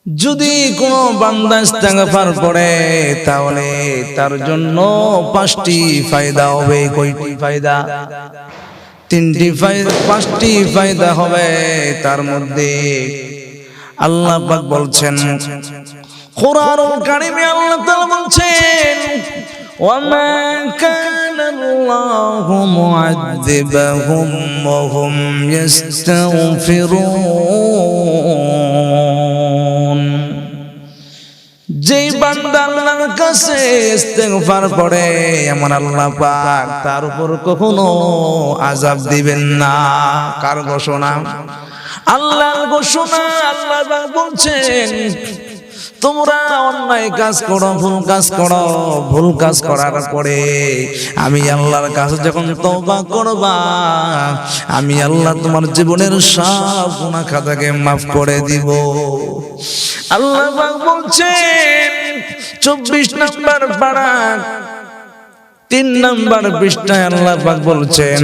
যদি কোনো বান্দা ইস্তেগফার করে তাহলে তার জন্য 5টি ফায়দা হবে। কয়টি ফায়দা? 3টি ফায়দা, 5টি ফায়দা হবে। তার মধ্যে আল্লাহ পাক বলছেন, কুরআনুল কারীমে আল্লাহ তাআলা বলছেন, ওয়ামা কানাল্লাহু মুআযযিবাহুম ওয়া হুম ইস্তাগফিরুন। যেই বান্দা আল্লাহর কাছে ইস্তেগফার করে আমার আল্লাহ পাক তার উপর কখনো আযাব দিবেন না। কার ঘোষণা? আল্লাহর ঘোষণা। আল্লাহ পাক বলছেন, তোমরা অন্যায় কাজ করো, ভুল কাজ করো, ভুল কাজ করার পরে আমি আল্লাহর কাছে যখন তওবা করবা, আমি আল্লাহ তোমার জীবনের সব গুনাহ খাতাকে মাফ করে দিব। আল্লাহ পাক বলছেন 24 নম্বর পারা 3 নম্বর পৃষ্ঠায় আল্লাহ পাক বলছেন,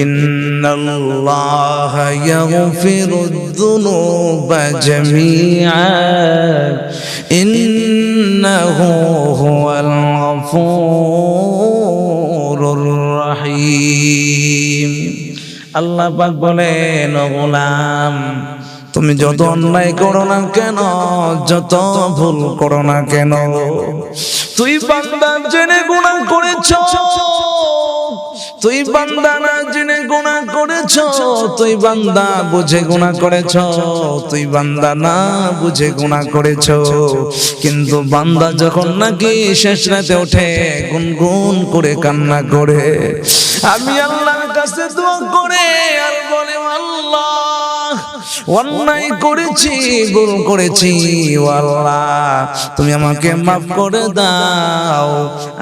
ইন্নাল্লাহা ইয়াগফিরুয যুনুবা জামিআ ইন্নাহু হুয়াল গফুরুর রহিম। আল্লাহ পাক বলেন, ও গোলাম, তুমি যত অন্যায় করো না কেন, যত ভুল করো না কেন, তুই বান্দা জেনে গুনাহ করেছ, তুই বান্দা না জেনে গুনাহ করেছ, তুই বান্দা বুঝে গুনাহ করেছ, তুই বান্দা না বুঝে গুনাহ করেছ, কিন্তু বান্দা যখন নাকি শেষ রাতে ওঠে গুনগুন করে কান্না করে আমি আল্লাহর কাছে দোয়া করে আর বলে, আল্লাহ অন্যায় করেছি, ভুল করেছি, ও আল্লাহ তুমি আমাকে মাফ করে দাও।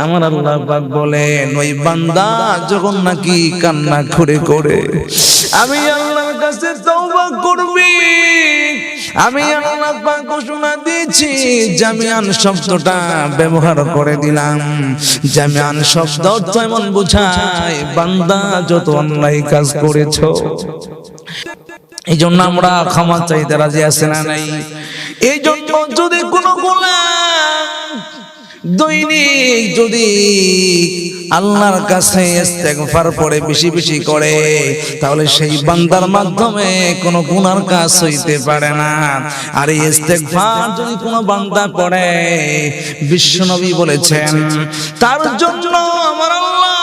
আমার আল্লাহ পাক বলেন, ওই বান্দা যখন নাকি কান্না করে করে আমি আল্লাহর কাছে তওবা করবি, আমি আল্লাহ পাক ঘোষণা দিয়েছি, জামিআন শব্দটা ব্যবহার করে দিলাম। জামিআন শব্দ অর্থ এমন বোঝায় বান্দা যত অন্যায় কাজ করেছো। এই জন্য আমরা ক্ষমা চাইতে রাজি আছি না নাই? এই জন্য যদি কোনো গোলাম দৈনিক যদি আল্লাহর কাছে ইস্তেগফার পড়ে বেশি বেশি করে, তাহলে সেই বান্দার মাধ্যমে কোনো গুনার কাজ হইতে পারে না। আর এই ইস্তেগফার যদি কোনো বান্দা পড়ে, বিশ্বনবী বলেছেন তার জন্য আমার আল্লাহ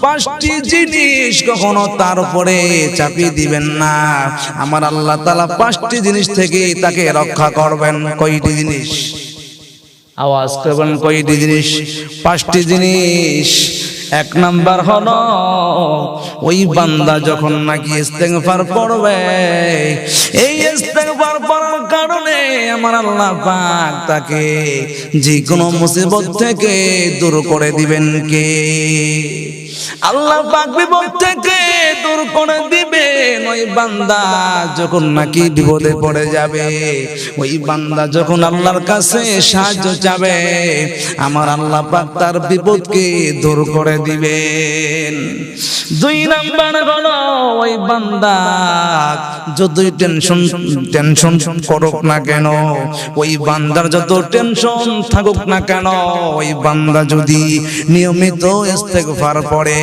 5টি জিনিস কখনো তার উপরে চাপিয়ে দিবেন না। আমার আল্লাহ তাআলা 5টি জিনিস থেকে তাকে রক্ষা করবেন। কয়টি জিনিস? আওয়াজ করবেন, কয়টি জিনিস? 5টি জিনিস। 1 নাম্বার হলো, ওই বান্দা যখন নাকি ইস্তেগফার পড়বে, এই ইস্তেগফার পড়ার কারণে আমার আল্লাহ পাক তাকে যে কোনো মুসিবত থেকে দূর করে দিবেন। কে? আল্লাহ পাক বিপদ থেকে দূর করে দিবেন। ওই বান্দা যখন নাকি বিপদে পড়ে যাবে, ওই বান্দা যখন আল্লাহর কাছে সাহায্য চাবে, আমার আল্লাহ পাক তার বিপদকে দূর করে দিবেন। 2 নাম্বার হলো, ওই বান্দা যতই টেনশন করুক না কেন, ওই বান্দার যত টেনশন থাকুক না কেন, ওই বান্দা যদি নিয়মিত ইস্তেগফার পড়ে,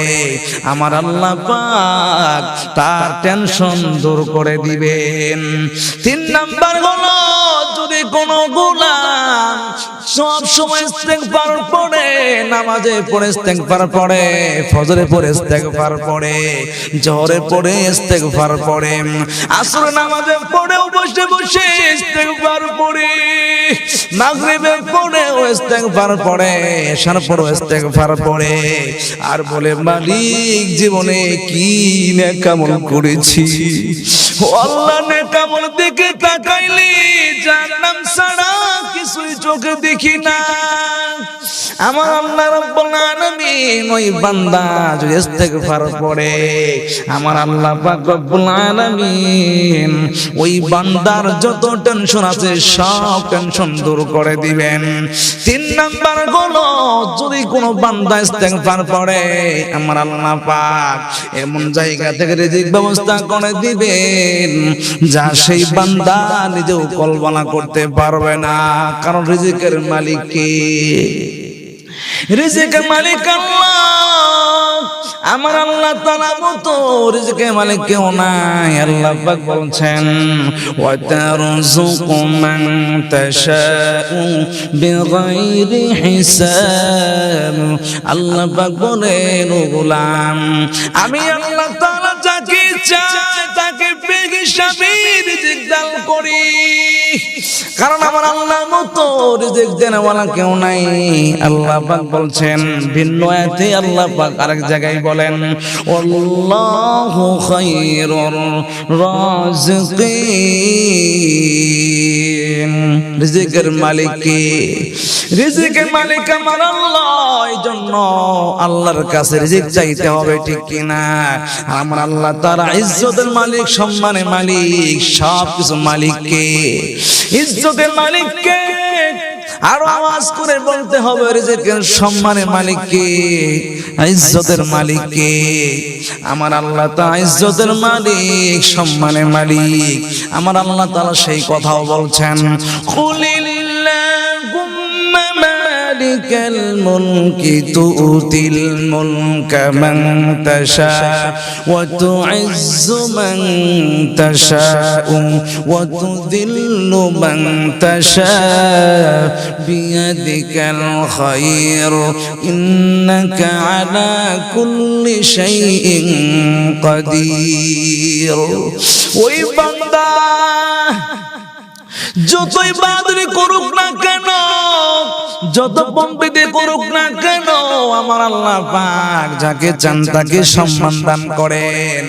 আমার আল্লাহ পাক তার টেনশন দূর করে দিবেন। 3 নাম্বার হলো, যদি কোনো গোলাম সব সময় ইস্তেগফার পড়ে, নামাজে পড়ে ইস্তেগফার পড়ে, ফজরে পড়ে ইস্তেগফার পড়ে, জোহরে পড়ে ইস্তেগফার পড়ে, আসর নামাজে পড়ে বসে বসে ইস্তেগফার পড়ে, মাগরিবে পড়ে ইস্তেগফার পড়ে, এশার পড়ে ইস্তেগফার পড়ে, আর বলে, মালিক জীবনে কি নেকামল করেছি, ও আল্লাহ নেকামল দিকে তাকাইলি জাহান্নাম ছাড়া কিছুই চোখে দেখি না। আমার আল্লাহ রাব্বুল আলামিন ওই বান্দা যদি ইস্তেগফার করে আমার আল্লাহ পাক রব্বুল আলামিন ওই বান্দার যত টেনশন আছে সব টেনশন দূর করে দিবেন। 3 নাম্বার হলো যদি কোনো বান্দা ইস্তেগফার করে আমার আল্লাহ পাক এমন জায়গা থেকে রিজিক ব্যবস্থা করে দিবেন যা সেই বান্দা নিজেও কল্পনা করতে পারবে না। কারণ রিজিকের মালিক কে? রিজিকের মালিক আল্লাহ। আমার আল্লাহ তাআলা মতো রিজিকের মালিক কেউ নাই। আল্লাহ পাক বলছেন ওয়া তারযুকু মান তাশাউ বিগাইরি হিসাব। আল্লাহ পাক বলেন ও গোলাম আমি আল্লাহ তাআলা যাকে চাই তাকে বেহিসাবি রিজিক দান করি। কারণ আমার আল্লাহর মতো রিজিক দেনওয়ালা কেউ নাই। আল্লাহ পাক বলছেন ভিন্ন আয়াতে আল্লাহ পাক আরেক জায়গায় বলেন আল্লাহু খায়রুর রাযিকিন। রিজিকের মালিক কে? রিজিকের মালিক আমার আল্লাহ। এইজন্য আল্লাহর কাছে রিজিক চাইতে হবে, ঠিক কি না? আমার আল্লাহ তাআলা ইজ্জতের মালিক, সম্মানের মালিক, সবকিছু মালিক কে? ইজ্জতের মালিক কে? আরো আওয়াজ করে বলতে হবে রিজিকের সম্মানের মালিক কে? ইজ্জতের মালিক কে? আমার আল্লাহ তাআলা ইজ্জতের মালিক, সম্মানের মালিক। আমার আল্লাহ তাআলা সেই কথাও বলছেন কুলিল্লাহুম্মা মালিকাল মুলকি তুতিল মুলকা মান তাশা ওয়া তুইজ্জু মান তাশা ওয়া তুযিল্লু মান তাশা বিয়াদিকাল খায়র ইন্নাকা আলা কুল্লি শাইইন কাদির। ওই বান্দা যতই বাদরি করুক না কেন, যত পম্পিতে করুক না কেন, আমার আল্লাহ পাক যাকে চান তাকে সম্মান দান করেন।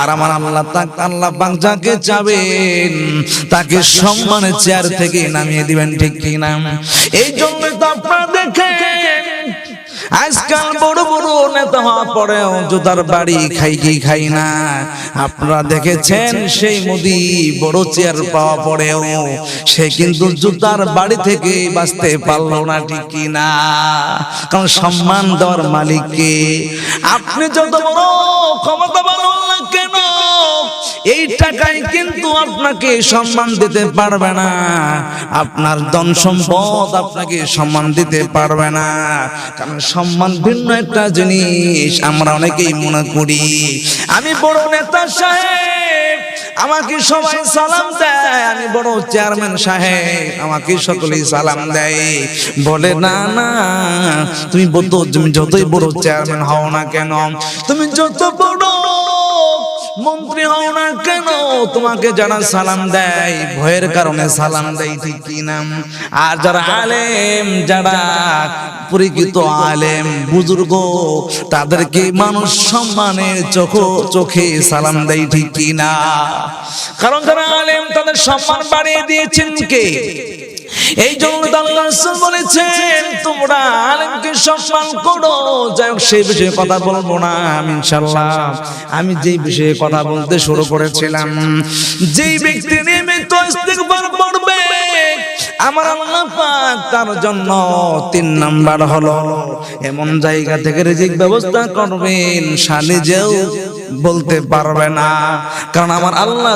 আর আমার আল্লাহ পাক যাকে চাবেন তাকে সম্মানের চেয়ার থেকে নামিয়ে দিবেন, ঠিক কি না? এই জন্য তো আপনারা দেখেন আজকাল বড় বড় নেতা হওয়া পরেও জুতার বাড়ি খাই কি খাই না। আপনারা দেখেছেন সেই মোদি বড় চেয়ার পাওয়া পরেও সে কিন্তু জুতার বাড়ি থেকে বাঁচতে পারলো না, ঠিক কি না? কারণ সম্মান দেওয়ার মালিক কে? আপনি যত বড় ক্ষমতা বাড়ান না কেন এই টাকায় কিন্তু আপনাকে সম্মান দিতে পারবে না। আপনার ধন সম্পদ আপনাকে সম্মান দিতে পারবে না। কারণ সম্মান ভিন্ন একটা জিনিস। আমরা অনেকেই মনে করি আমি বড় নেতা সাহেব, আমাকে সবাই সালাম দেয়, আমি বড় চেয়ারম্যান সাহেব, আমাকে সকলেই সালাম দেয়। বলে না না, তুমি যতই বড় চেয়ারম্যান হও না কেন, তুমি যত বড় মন্ত্রী হও না কেন, তোমাকে যারা সালাম দেয় ভয়ের কারণে সালাম দেয়, ঠিক কি না? আর যারা আলেম, যারা পরিচিত আলেম বুজুর্গ, তাদেরকে মানুষ সম্মানের চোখে সালাম দেয়, ঠিক কি না? কারণ যারা আলেম তাদের সম্মান বাড়িয়ে দিয়েছেন কে? এই জন্য আল্লাহ রাসূল বলেছেন তোমরা আলেমকে সম্মান করো। যাই হোক সেই বিষয়ে কথা বলবো না ইনশাআল্লাহ। আমি যেই বিষয়ে কথা বলতে শুরু করেছিলাম, যেই ব্যক্তি নিয়মিত ইস্তিগফার করবে আমার আল্লাহ পাক তার জন্য 3 নাম্বার হলো এমন জায়গা থেকে রিজিক ব্যবস্থা করবেন সে নিজেও বলতে পারবে না। কারণ আমার আল্লাহ